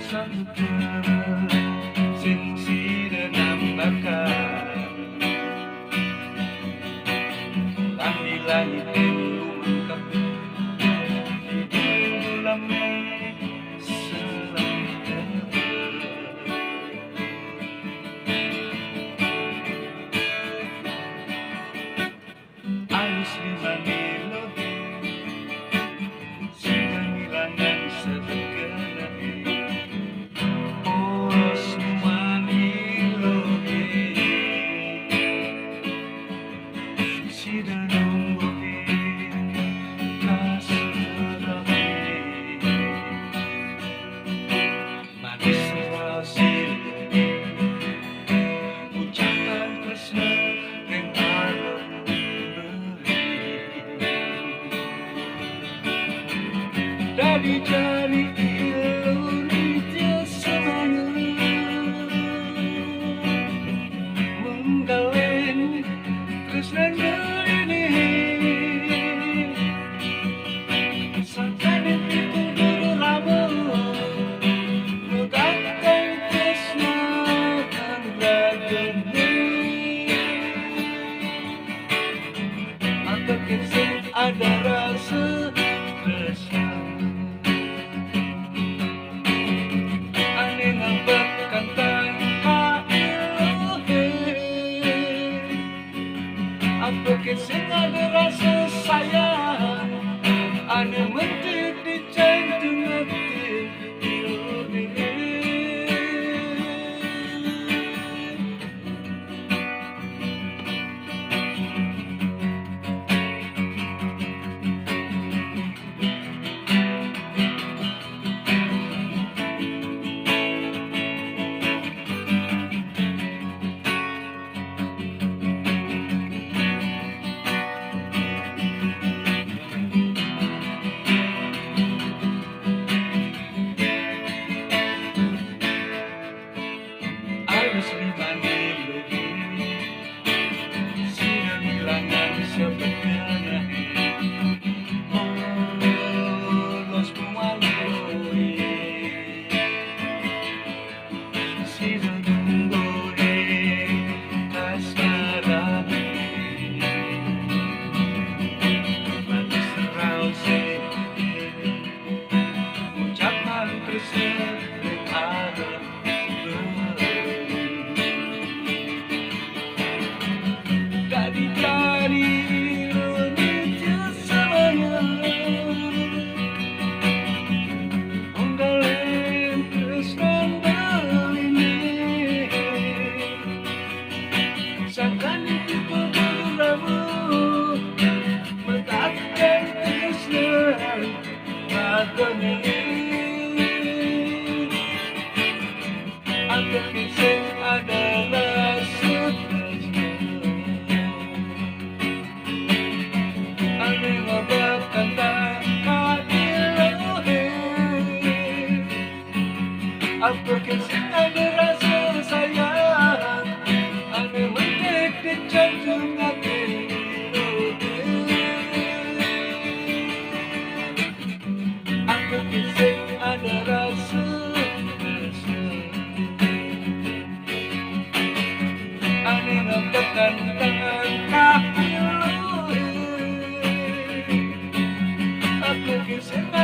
samudra sing sida nambakan lan di langit lumangkap di bulannya Ayos lima melodi sudah ngilangan sebegana oh semua melodi sudah nungguin kasih manis rahasia ucapan tresna yang arep dari jari Indonesia semuanya menggalen tresnanya ini sampai itu lama menggapai tresna dan raganya atau kisah ada rasa tresna Apakah sing ada rasa sayang ada mentik di jantung hati ini Ayos lima melodi sudah ngilangan sebegana los melalui sudah nungguin kasarane manis rahasia ucapan tresna arep dari Indonesia semuanya menggalen tresna ini seakan itu berburu mentakkan tresna raganya atau kisah adalah Apakah sing ada rasa sayang ada mentik di jantung hati Apakah sing ada rasa ada ngepekkan tangan kaki Apakah sing